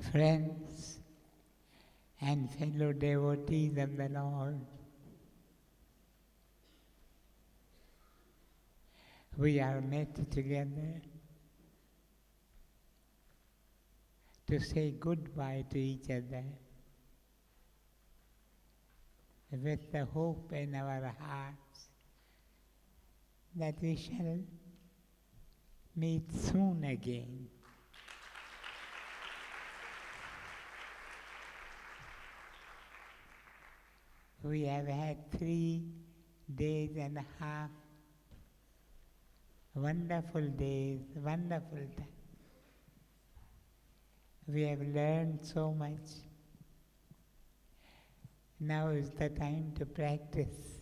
Friends and fellow devotees of the Lord, we are met together to say goodbye to each other with the hope in our hearts that we shall meet soon again. We have had 3 days and a half, wonderful days, wonderful time. We have learned so much. Now is the time to practice.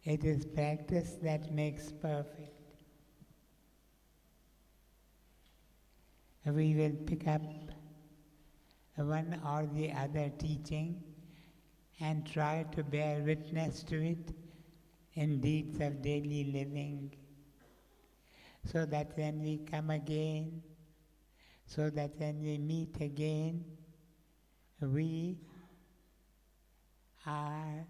It is practice that makes perfect. We will pick up one or the other teaching and try to bear witness to it in deeds of daily living, so that when we come again, so that when we meet again, we are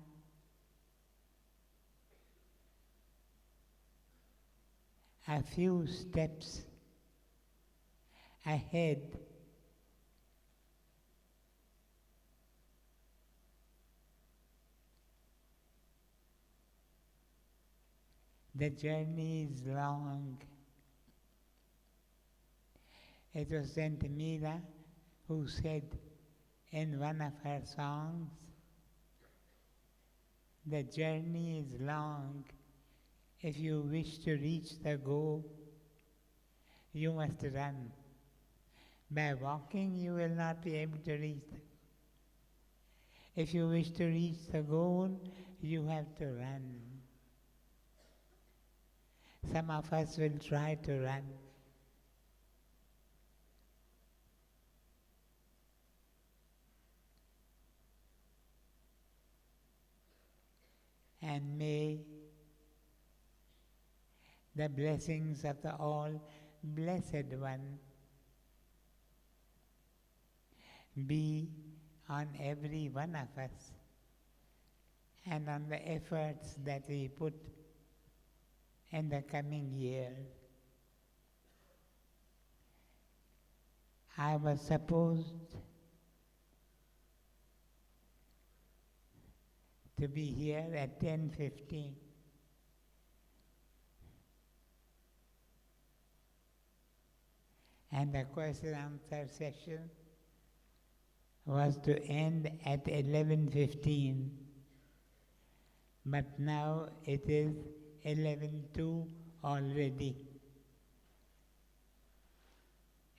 a few steps ahead The journey is long. It was Saint Mira who said in one of her songs, "The journey is long. If you wish to reach the goal, you must run. By walking, you will not be able to reach the goal. If you wish to reach the goal, you have to run." Some of us will try to run. And may the blessings of the All-Blessed One be on every one of us and on the efforts that we put in the coming year. I was supposed to be here at 10:15. And the question answer session was to end at 11:15. But now it is 11:02 already.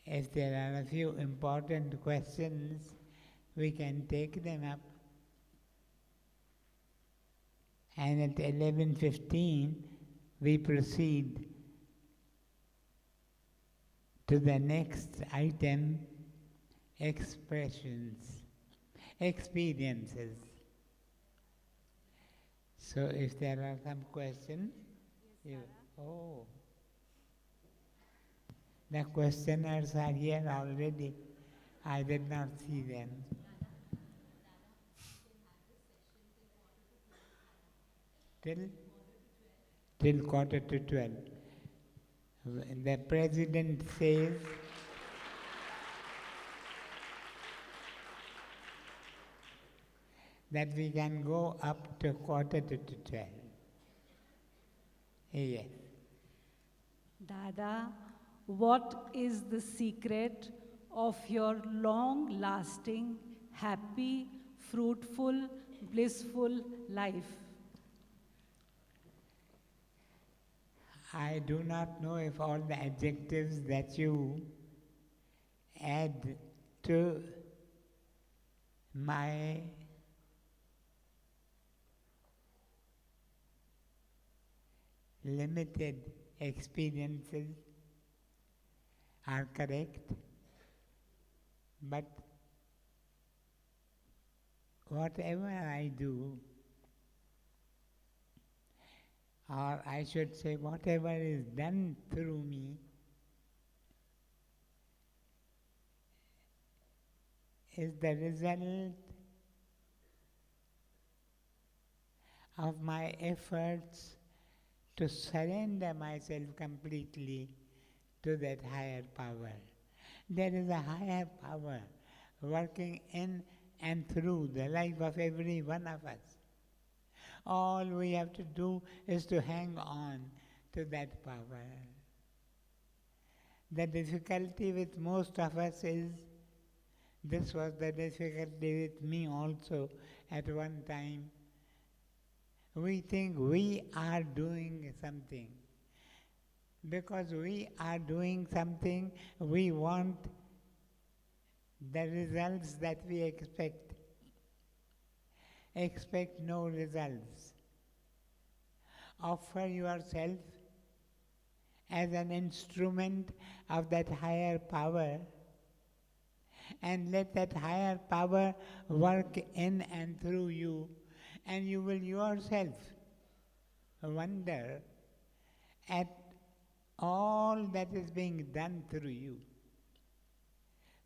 If there are a few important questions, we can take them up. And at 11:15, we proceed to the next item, expressions, experiences. So if there are some questions, the questioners are here already. I did not see them. Till 11:45. The President says that we can go up to 11:45. Yes. Dada, what is the secret of your long-lasting, happy, fruitful, blissful life? I do not know if all the adjectives that you add to my limited experiences are correct, but whatever I do, or I should say, whatever is done through me, is the result of my efforts to surrender myself completely to that higher power. There is a higher power working in and through the life of every one of us. All we have to do is to hang on to that power. The difficulty with most of us is, this was the difficulty with me also at one time, we think we are doing something. Because we are doing something, we want the results that we expect. Expect no results. Offer yourself as an instrument of that higher power, and let that higher power work in and through you, and you will yourself wonder at all that is being done through you.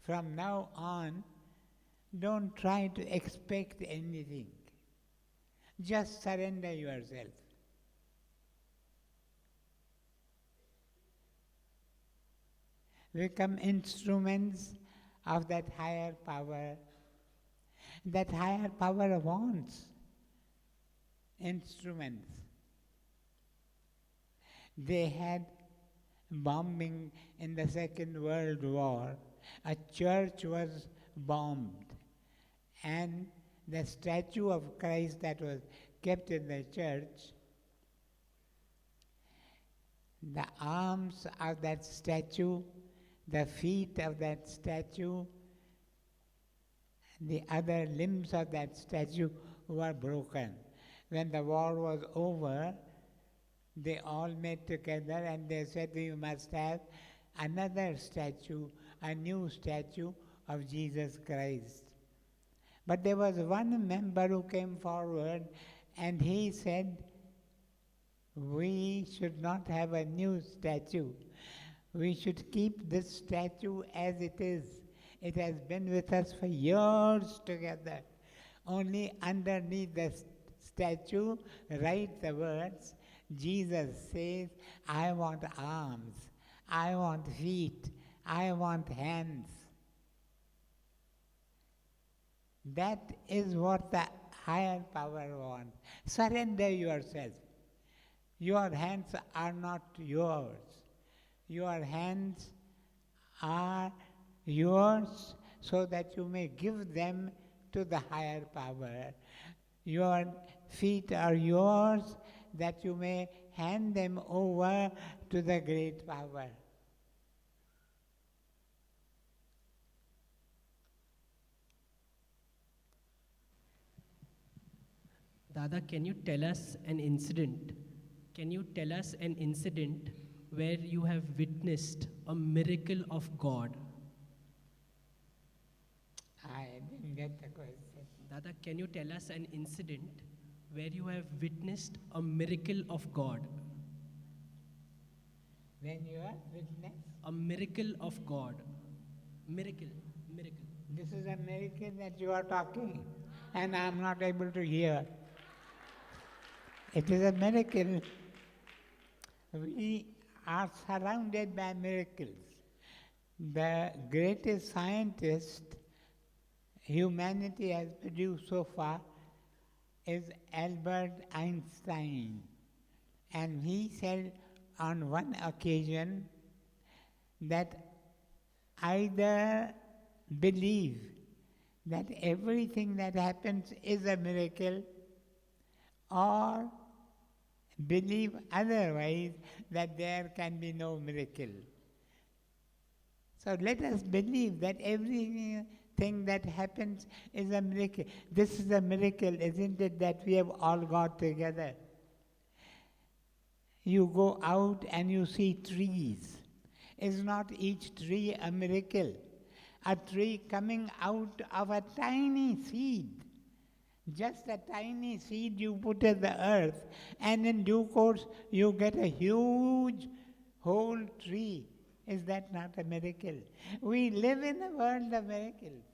From now on, don't try to expect anything. Just surrender yourself. Become instruments of that higher power. That higher power wants instruments. They had bombing in the Second World War. A church was bombed, and the statue of Christ that was kept in the church, the arms of that statue, the feet of that statue, the other limbs of that statue were broken. When the war was over, they all met together and they said, we must have another statue, a new statue of Jesus Christ. But there was one member who came forward and he said, we should not have a new statue. We should keep this statue as it is. It has been with us for years together. Only underneath the statue, write the words, Jesus says, I want arms, I want feet, I want hands. That is what the higher power wants. Surrender yourself. Your hands are not yours. Your hands are yours so that you may give them to the higher power. Your feet are yours that you may hand them over to the great power. Dada, can you tell us an incident? Can you tell us an incident where you have witnessed a miracle of God? I didn't get the question. Dada, can you tell us an incident where you have witnessed a miracle of God? When you are witness, A miracle of God. Miracle. Miracle. this is a miracle that you are talking, and I am not able to hear. It is a miracle. We are surrounded by miracles. The greatest scientist humanity has produced so far is Albert Einstein. And he said on one occasion that either believe that everything that happens is a miracle, or believe otherwise, that there can be no miracle. So let us believe that everything that happens is a miracle. This is a miracle, isn't it, that we have all got together? You go out and you see trees. Is not each tree a miracle? A tree coming out of a tiny seed. Just a tiny seed you put in the earth, and in due course you get a huge whole tree. Is that not a miracle? We live in a world of miracles.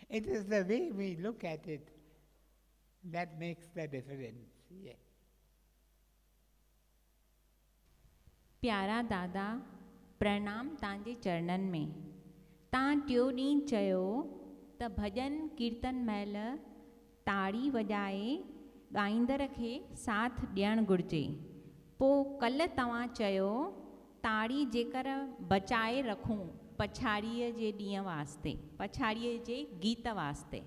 It is the way we look at it that makes the difference. Yeah. प्यारा दादा प्रणाम तव्हांजे चरणनि में। तव्हां टियों ॾींहुं चयो त भॼन कीर्तन महिल ताड़ी वॼाए ॻाईंदड़ खे साथ ॾियणु घुरिजे। पोइ कल्ह तव्हां चयो ताड़ी जेकर बचाए रखूं पछाड़ीअ जे ॾींहं वास्ते, पछाड़ीअ जे गीत वास्ते।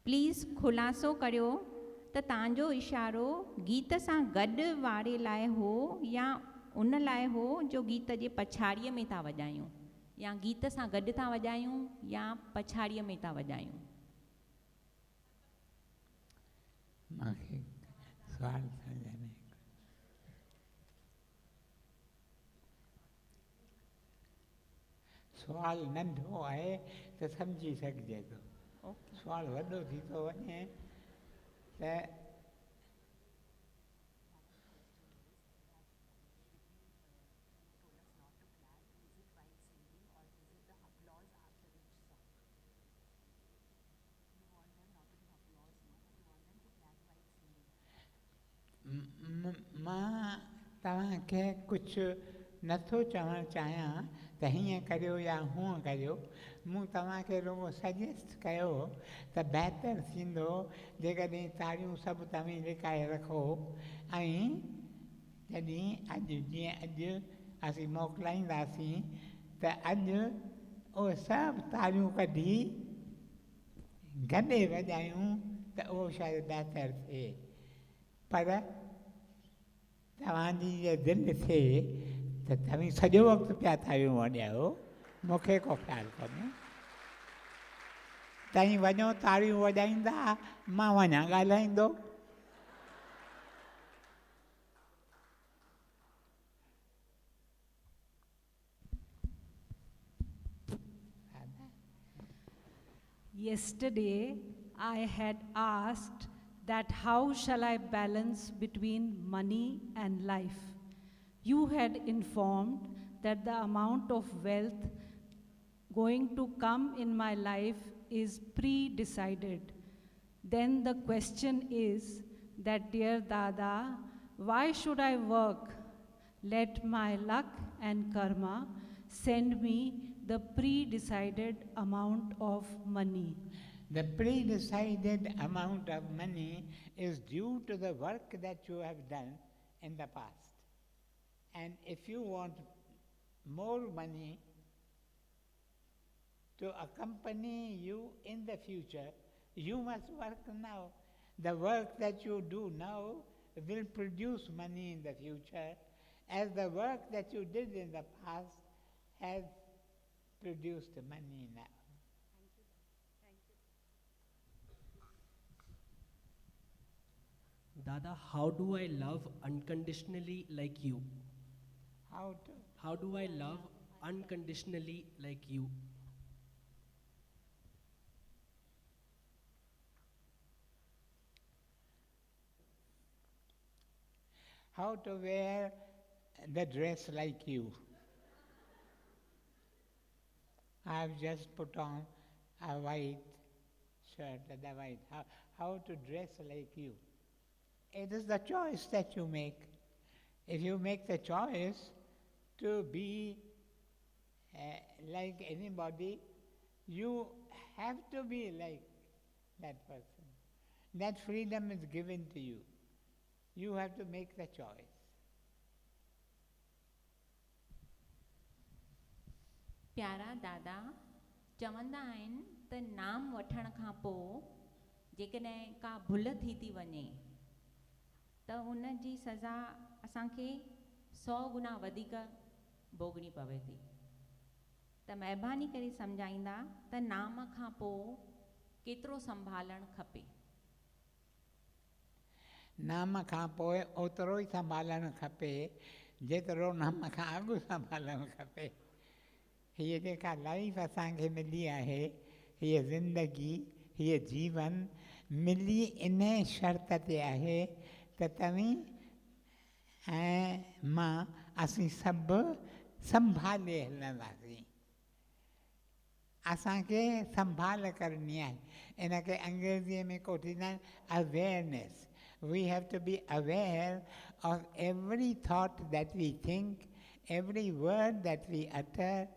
प्लीज़ खुलासो करियो त तव्हांजो इशारो गीत सां गॾु वारे लाइ हो या उन लाइ हो जो गीत जे पछाड़ीअ में था वॼायूं, या गीत सां गॾु था वॼायूं या पछाड़ीअ में था वॼायूं। मूंखे सुवाल सम्झ में सुवाल नंढो आहे त सम्झी सघिजे थो। सुवाल वॾो थी थो वञे त मां तव्हांखे कुझु नथो चवणु चाहियां त हीअं करियो या हूअं करियो। मूं तव्हांखे रुॻो सजेस्ट कयो त बहितर थींदो जेकॾहिं तारियूं सभु तव्हीं लिकाए रखो ऐं जॾहिं अॼु जीअं अॼु असीं मोकिलाईंदासीं त अॼु उहे सभु तारियूं कढी गॾे वॼायूं त उहो शायदि बहितर थिए। पर तव्हांजी इहा दिलि थिए त तव्हीं सॼो वक़्तु पिया तारियूं वॼायो, मूंखे को ख़्यालु कोन्हे। तव्हीं वञो तारियूं वॼाईंदा, मां वञा ॻाल्हाईंदो। Yesterday, I had asked that how shall I balance between money and life? You had informed that the amount of wealth going to come in my life is pre-decided. Then the question is that, dear Dada, why should I work? Let my luck and karma send me the pre-decided amount of money. The pre-decided amount of money is due to the work that you have done in the past. And if you want more money to accompany you in the future, you must work now. The work that you do now will produce money in the future, as the work that you did in the past has produced money now. Dada, how do I love unconditionally like you? How do I love unconditionally like you? How to wear the dress like you. I've just put on a white shirt and a white. How to dress like you. It is the choice that you make. If you make the choice to be like anybody, you have to be like that person. That freedom is given to you. You have to make the choice. प्यारा दादा चवंदा आहिनि त नाम वठण खां पोइ जेकॾहिं का भुल थी थी वञे त उन जी सज़ा असांखे 100 गुना वधीक भोगणी पवे थी। त महिरबानी करे सम्झाईंदा त नाम खां पोइ केतिरो संभालणु खपे। नाम खां पोइ ओतिरो ई संभालणु खपे जेतिरो नाम खां अॻु संभालणु खपे। हीअ जेका लाइफ असांखे मिली आहे, हीअ ज़िंदगी, हीअ जीवन मिली इन शर्त ते आहे त तव्हीं ऐं मां असीं सभु संभाले हलंदासीं। असांखे संभाल करणी आहे। इनखे अंग्रेज़ीअ में कोठींदा आहिनि awareness. We have to be aware of every thought that we think, every word that we utter,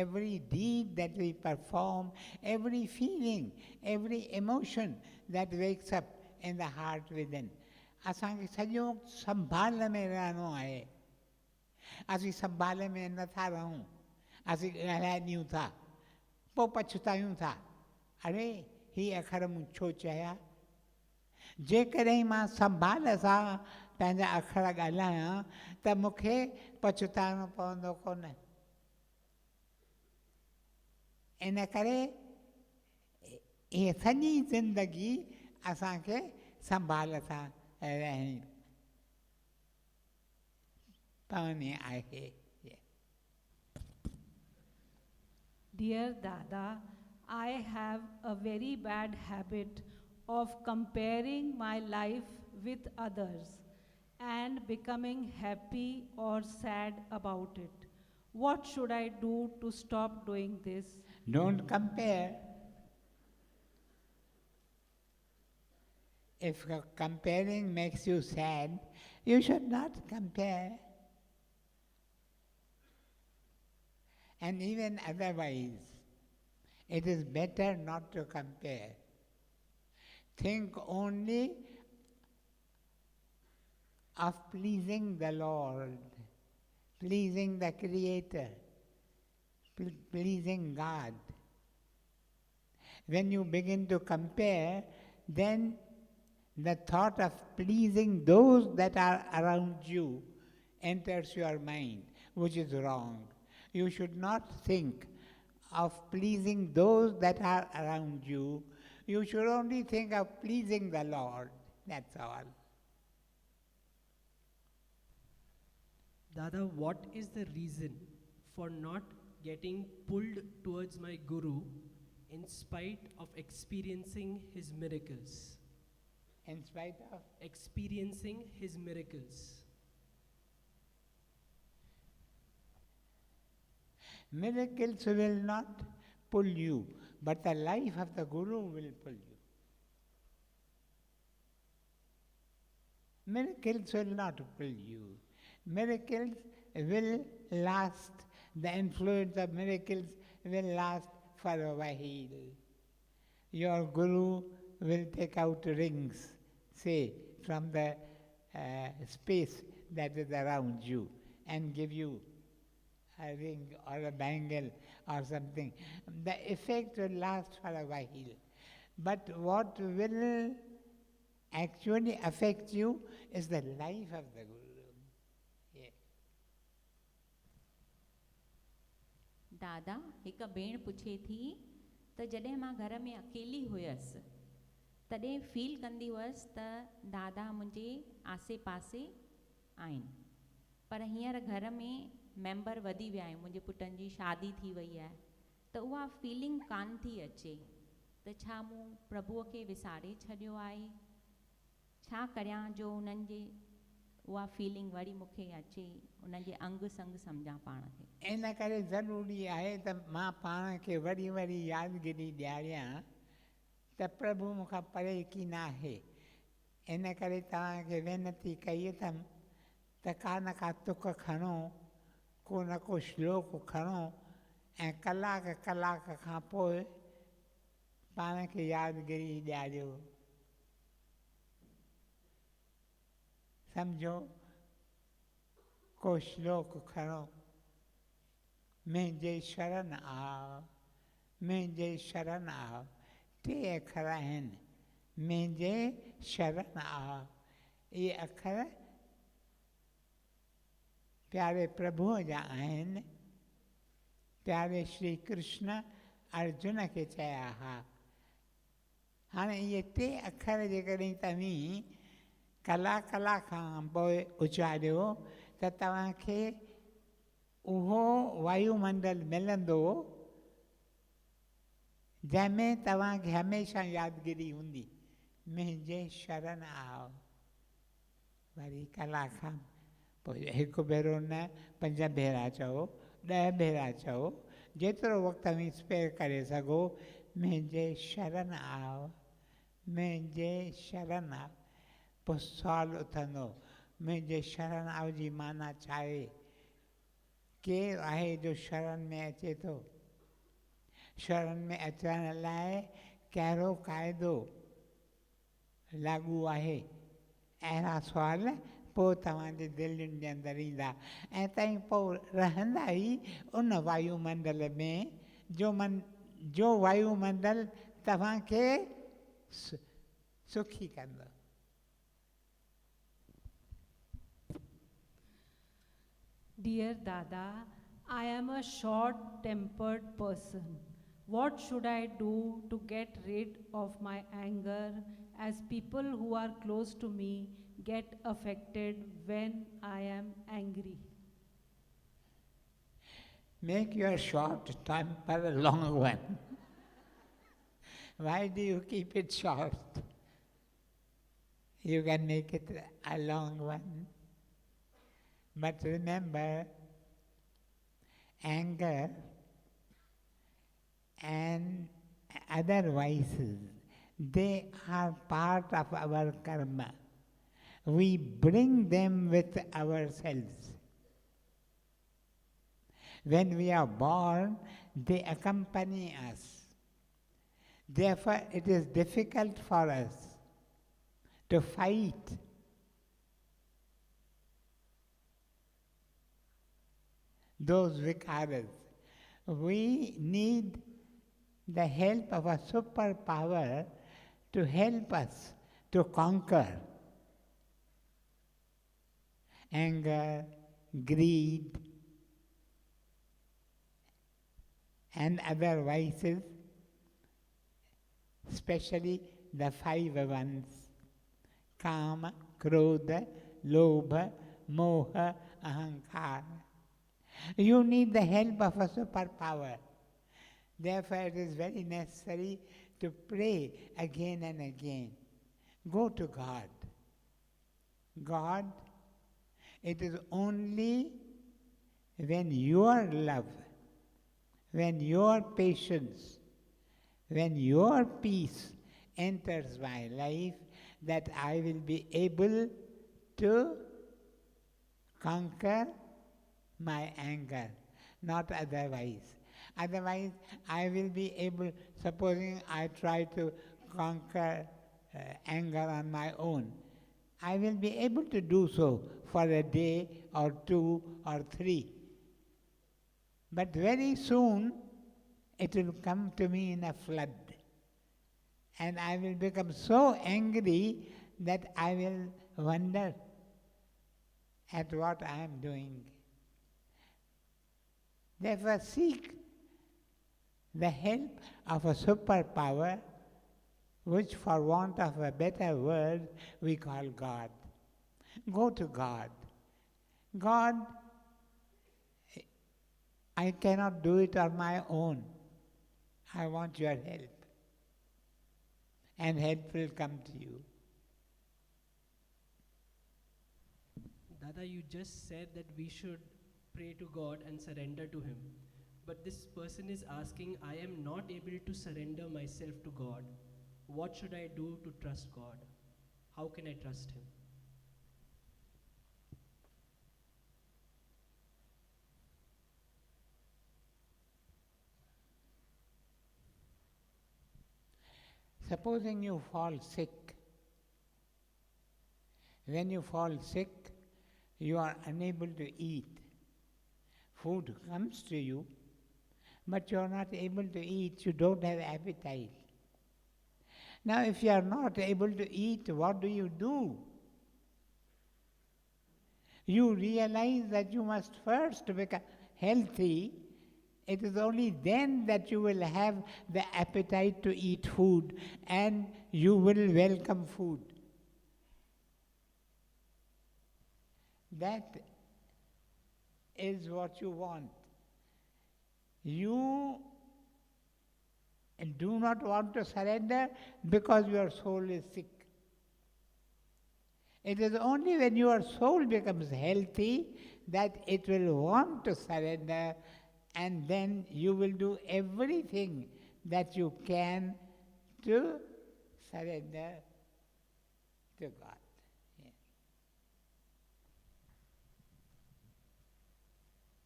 every deed that we perform, every feeling, every emotion that wakes up in the heart within. असांखे सॼो संभाल में रहणो आहे। असीं संभाल में नथा रहूं, असीं ॻाल्हाए ॾियूं था, पोइ पछतायूं था, अरे हीअ अखर मूं छो चया। जेकॾहिं मां संभाल सां पंहिंजा अखर ॻाल्हायां त मूंखे पछताइणो पवंदो कोन। इन करे इहे सॼी ज़िंदगी असांखे संभाल सां रहणी पवणी आहे। Dear Dada, I have a very bad habit of comparing my life with others and becoming happy or sad about it. What should I do to stop doing this? Don't compare. If comparing makes you sad, you should not compare. And even otherwise, it is better not to compare. Think only of pleasing the Lord, pleasing the Creator, pleasing God. When you begin to compare, then the thought of pleasing those that are around you enters your mind, which is wrong. You should not think of pleasing those that are around you. You should only think of pleasing the Lord. That's all. Dada, what is the reason for not getting pulled towards my Guru in spite of experiencing his miracles? In spite of? Experiencing his miracles. Miracles will not pull you, but the life of the Guru will pull you. Miracles will not pull you. Miracles will last. The influence of miracles will last for a while. Your Guru will take out rings, say, from the space that is around you and give you a ring or a bangle or something. The effect will last for a while. But what will actually affect you is the life of the Guru. Yeah. दादा हिकु भेण पुछे थी त जॾहिं मां घर में अकेली हुयसि तॾहिं फील कंदी हुअसि त दादा मुंहिंजे आसे पासे आहिनि, पर हींअर घर में मेंबर वधी विया आहियूं, मुंहिंजे पुटनि जी शादी थी वई आहे, त उहा फीलिंग कान थी अचे त छा मूं प्रभुअ खे विसारे छॾियो आहे, छा करियां जो उन्हनि जे उहा फीलिंग वरी मूंखे अचे, उन्हनि जे अंग संग सम्झां पाण खे। इन करे ज़रूरी आहे त मां पाण खे वरी वरी यादगिरी ॾियारियां त प्रभु मूंखां परे की न आहे। इन करे तव्हांखे वेनती कई अथमि त का न का तुक खणो, को न को श्लोक खणो ऐं कलाक कलाक खां पोइ पाण खे यादगिरी ॾियारियो। सम्झो को श्लोक खणो, मुंहिंजे शरण आओ, मुंहिंजे शरण आओ। 3 अखर आहिनि, मुंहिंजे शरण आओ। इहे अखर प्यारे प्रभुअ जा आहिनि। प्यारे श्री कृष्ण अर्जुन खे चया हुआ। हाणे इहे 3 अखर जेकॾहिं तव्हीं कलाक खां पोइ उचारियो त तव्हांखे उहो वायुमंडल मिलंदो जंहिंमें तव्हांखे हमेशह यादगिरी हूंदी, मुंहिंजे शरण आओ। वरी कलाक खां पोइ हिकु भेरो न 5 भेरा चओ, 10 भेरा चओ, जेतिरो वक़्तु तव्हां स्पेयर करे सघो, मुंहिंजे शरण आओ, मुंहिंजे शरण आओ। पोइ सुवालु उथंदो, मुंहिंजे शरण आओ जी माना छा आहे? केरु आहे जो शरण में अचे थो? शरण में अचण लाइ कहिड़ो क़ाइदो लागू आहे? अहिड़ा सुवाल पोइ तव्हांजे दिलयुनि जे अंदरि ईंदा ऐं तंहिं पोइ रहंदा ई उन वायुमंडल में जो वायुमंडल तव्हांखे सुखी कंदो। Dear Dada, I am a short-tempered person. What should I do to get rid of my anger, as people who are close to me get affected when I am angry? Make your short temper a long one. Why do you keep it short? You can make it a long one. But remember, anger and other vices, they are part of our karma. We bring them with ourselves. When we are born, they accompany us. Therefore, it is difficult for us to fight those vikaras. We need the help of a superpower to help us to conquer anger, greed, and other vices, especially the 5 ones: Kama, Krodha, Lobha, Moha, Ahankara. You need the help of a superpower. Therefore, it is very necessary to pray again and again. Go to God. God, it is only when your love, when your patience, when your peace enters my life, that I will be able to conquer my anger, not otherwise. Otherwise, I will be able, supposing I try to conquer anger on my own, I will be able to do so for a day or 2 or 3. But very soon, it will come to me in a flood. And I will become so angry that I will wonder at what I am doing. Therefore, seek the help of a superpower, which for want of a better word, we call God. Go to God. God, I cannot do it on my own. I want your help. And help will come to you. Dada, you just said that we should pray to God and surrender to Him. But this person is asking, I am not able to surrender myself to God. What should I do to trust God? How can I trust Him? Supposing you fall sick. When you fall sick, you are unable to eat. Food comes to you, but you are not able to eat. You don't have appetite. Now, if you are not able to eat, what do? You realize that you must first become healthy. It is only then that you will have the appetite to eat food, and you will welcome food. That is what you want. You do not want to surrender because your soul is sick. It is only when your soul becomes healthy that it will want to surrender, and then you will do everything that you can to surrender to God. Yeah.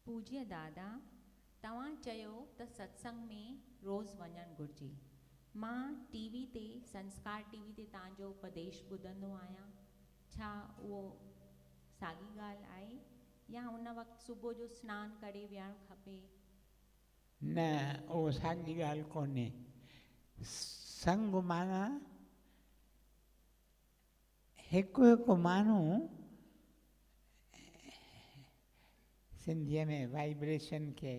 पूज्य दादा, तव्हां चयो त सत्संग में रोज़ वञणु घुरिजे। मां टीवी ते संस्कार टीवी ते तव्हांजो उपदेश ॿुधंदो आहियां। छा उहो साॻी ॻाल्हि आहे या उन वक़्तु सुबुह जो सनानु करे विहणु खपे? न, उहो साॻी ॻाल्हि कोन्हे। संग माना हिकु हिकु माण्हू सिंधीअ में वाइब्रेशन खे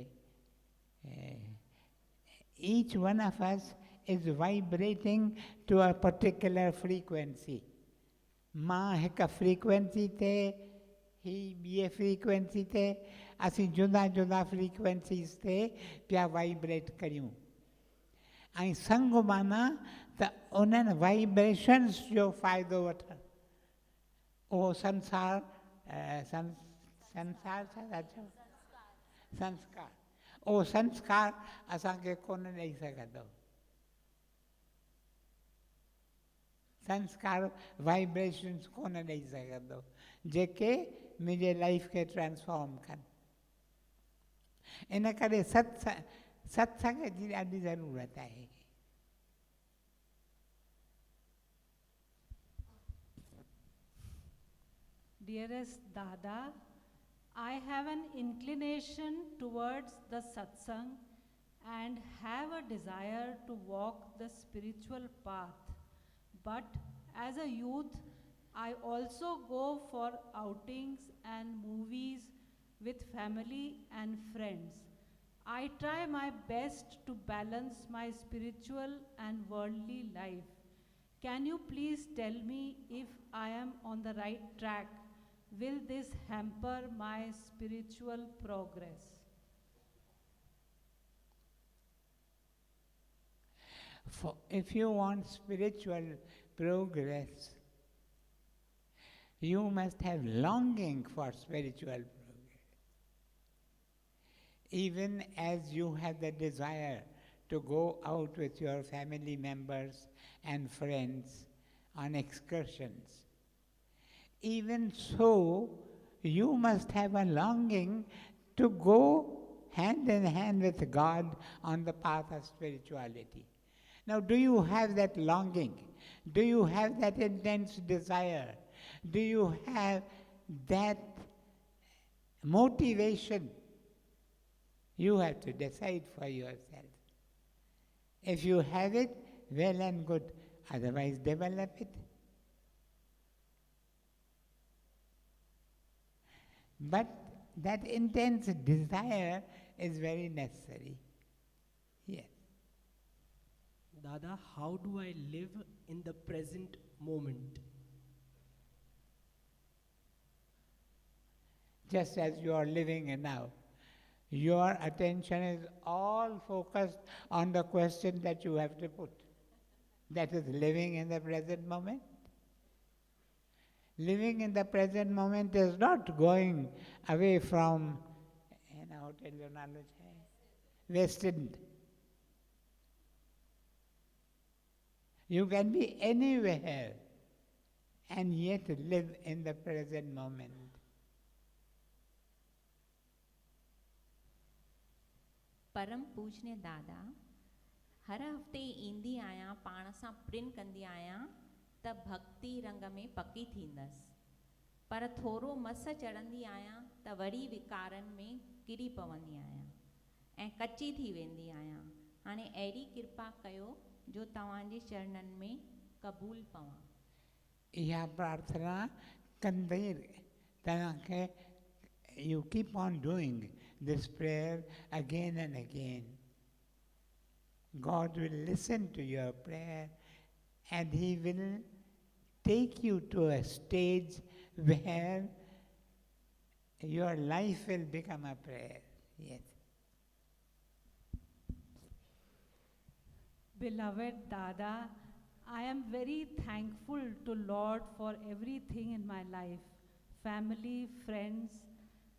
each one of us is vibrating to a particular frequency. मां हिकु फ्रीक्वेंसी ते ही ॿिए फ्रीक्वेंसी ते असीं जुदा जुदा फ्रीक्वेंसीज़ ते पिया वाइब्रेट करियूं। ऐं संग माना त उन्हनि वाइब्रेशन्स जो फ़ाइदो वठणु। उहो संसार संसार छा था चओ? संस्कार। उहो संस्कार असांखे कोन ॾेई सघंदो। संस्कार वाइब्रेशन्स कोन ॾेई सघंदो जेके मुंहिंजे लाइफ खे ट्रांसफॉर्म कनि। इन करे सत्संग जी ॾाढी ज़रूरत आहे। Dearest Dada, I have an inclination towards the satsang and have a desire to walk the spiritual path. But as a youth, I also go for outings and movies with family and friends. I try my best to balance my spiritual and worldly life. Can you please tell me if I am on the right track? Will this hamper my spiritual progress? If you want spiritual progress, you must have longing for spiritual progress. Even as you have the desire to go out with your family members and friends on excursions, even so, you must have a longing to go hand in hand with God on the path of spirituality. Now, do you have that longing? Do you have that intense desire? Do you have that motivation? You have to decide for yourself. If you have it, well and good. Otherwise, develop it. But that intense desire is very necessary. Yes. Dada, how do I live in the present moment? Just as you are living now, your attention is all focused on the question that you have to put. That is living in the present moment. Living in the present moment is not going away from, hotel jo nalo chhe, West End. You can be anywhere and yet live in the present moment. परम पूजनीय दादा, हर हफ़्ते ईंदी आहियां, पाण सां प्रिन कंदी आहियां त भक्ति रंग में पकी थींदसि, पर थोरो मस चढ़ंदी आहियां त वरी विकारनि में किरी पवंदी आहियां ऐं कची थी वेंदी आहियां। हाणे अहिड़ी कृपा कयो जो तव्हांजे चरणनि में क़बूल पवां। इहा प्रार्थना कंदे तव्हांखे, you keep on doing this prayer again and again. God will listen to your prayer and He will take you to a stage where your life will become a prayer. Yes. Beloved Dada, I am very thankful to Lord for everything in my life. Family, friends.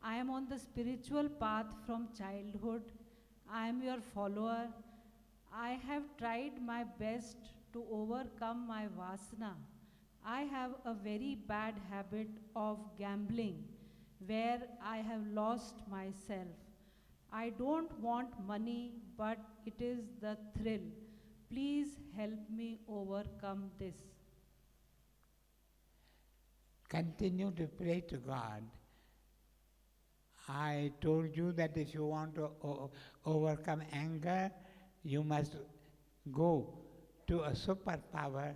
I am on the spiritual path from childhood. I am your follower. I have tried my best to overcome my vasana. I have a very bad habit of gambling where I have lost myself. I don't want money, but it is the thrill. Please help me overcome this. Continue to pray to God. I told you that if you want to overcome anger, you must go to a superpower,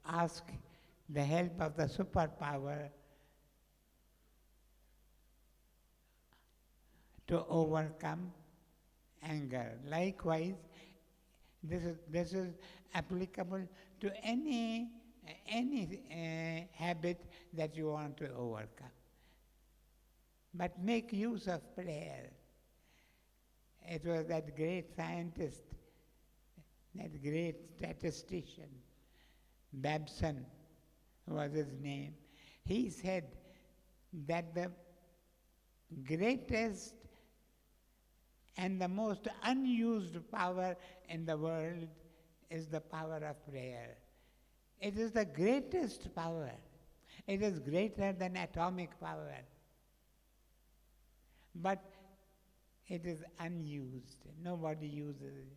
ask the help of the superpower to overcome anger. Likewise, this is applicable to any habit that you want to overcome. But make use of prayer. It was that great scientist, that great statistician, Babson was his name. He said that the greatest and the most unused power in the world is the power of prayer. It is the greatest power. It is greater than atomic power. But it is unused. Nobody uses it.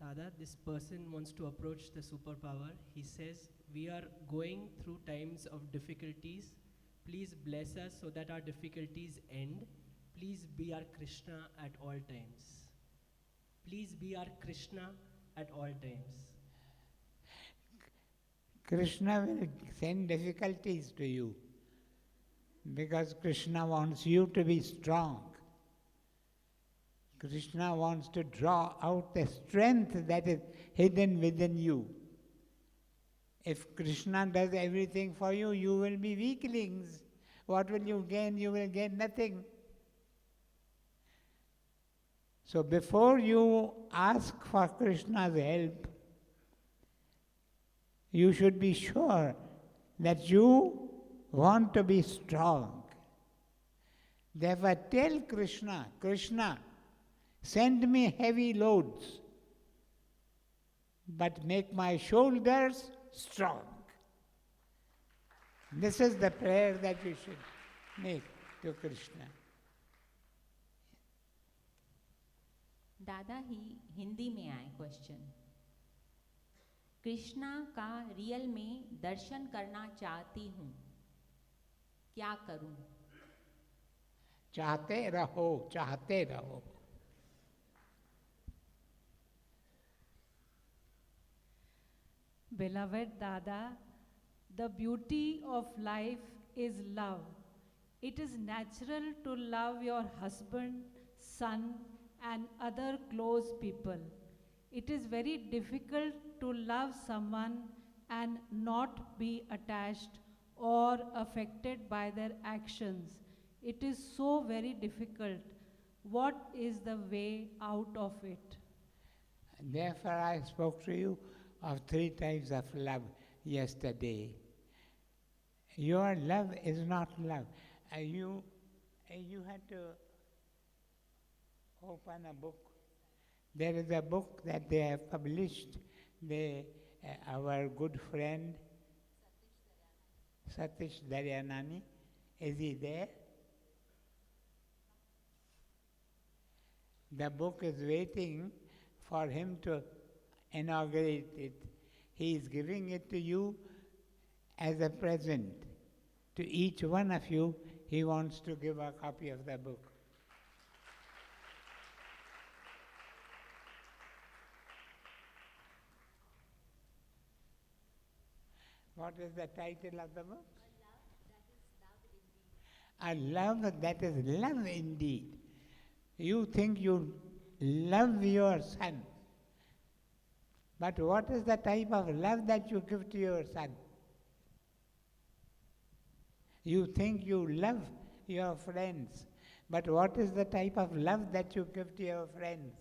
Dada, this person wants to approach the superpower. He says, we are going through times of difficulties. Please bless us so that our difficulties end. Please be our Krishna at all times. Please be our Krishna at all times. Krishna will send difficulties to you because Krishna wants you to be strong. Krishna wants to draw out the strength that is hidden within you. If Krishna does everything for you, you will be weaklings. What will you gain? You will gain nothing. So before you ask for Krishna's help, you should be sure that you want to be strong. Therefore tell Krishna, Krishna, send me heavy loads, but make my shoulders strong. This is the prayer that you should make to Krishna. दादा ही हिंदी में आए question. Krishna का real में दर्शन करना चाहती हूँ, क्या करूँ? चाहते रहो, चाहते रहो। Beloved Dada, the beauty of life is love. It is natural to love your husband, son, and other close people. It is very difficult to love someone and not be attached or affected by their actions. It is so very difficult. What is the way out of it? Therefore I spoke to you of 3 types of love yesterday. Your love is not love. You had to open a book. There is a book that they have published. Our good friend Satish Daryanani, is he there? The book is waiting for him to inaugurate it. He is giving it to you as a present. To each one of you, he wants to give a copy of the book. What is the title of the book? A love that is love indeed. You think you love your son. But what is the type of love that you give to your son? You think you love your friends, but what is the type of love that you give to your friends?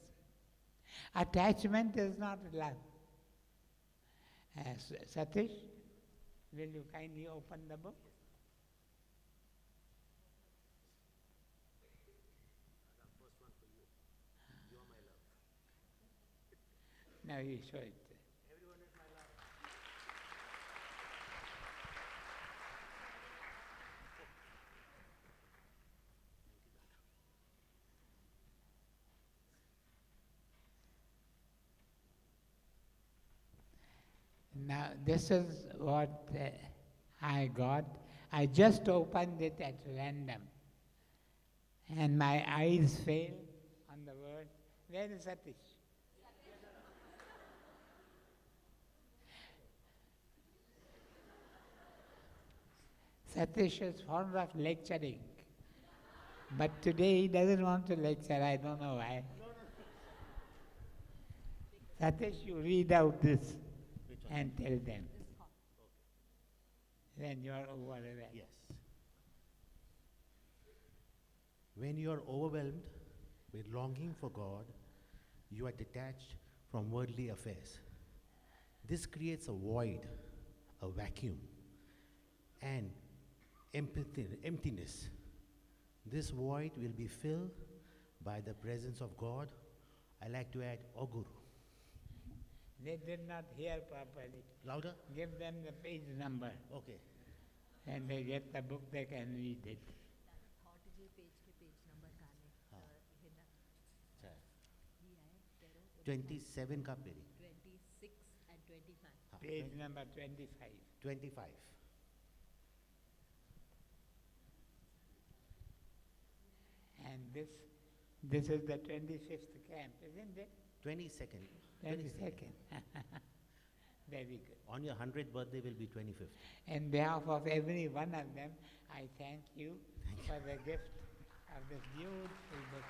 Attachment is not love. Satish, will you kindly open the book? Now you show it. Now, this is what I got. I just opened it at random. And my eyes fail on the word. Where is Satish? Satish is fond of lecturing. But today he doesn't want to lecture. I don't know why. Satish, you read out this and tell them. Then you are overwhelmed. Yes. When you are overwhelmed with longing for God, you are detached from worldly affairs. This creates a void, a vacuum, and emptiness. This void will be filled by the presence of God. I like to add Oguru. They did not hear properly. Louder? Give them the page number. Okay. And they get the book, they can read it. 27 का peri. 26 and 25. हाँ, Page number 25. 25. And this is the 25th camp, isn't it? 22nd. 22nd. Very good. On your 100th birthday will be 25th. On behalf of every one of them, I thank you for the gift of this beautiful book.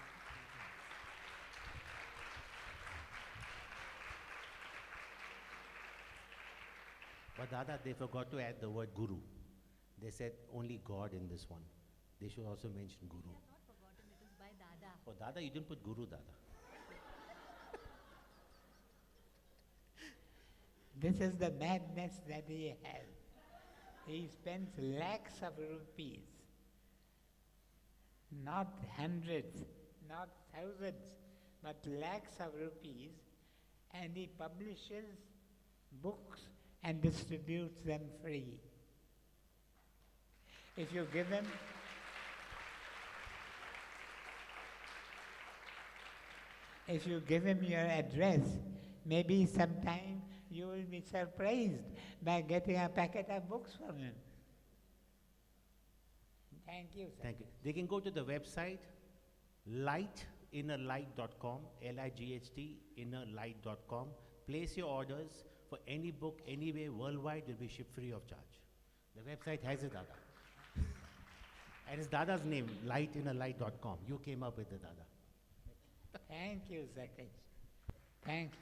But Dada, they forgot to add the word Guru. They said only God in this one. They should also mention Guru. We have not forgotten, it is by Dada. Oh, Dada, you didn't put Guru, Dada. This is the madness that he has. He spends lakhs of rupees, not hundreds, not thousands, but lakhs of rupees, and he publishes books and distributes them free. If you give him your address, maybe sometime you will be surprised by getting a packet of books from him. Thank you, sir. Thank you. They can go to the website lightinnerlight.com, L-I-G-H-T, innerlight.com. Place your orders for any book, anywhere, worldwide, will be shipped free of charge. The website has it, Dada. And it's Dada's name, lightinnerlight.com. You came up with it, Dada. Thank you, Satish. Thanks.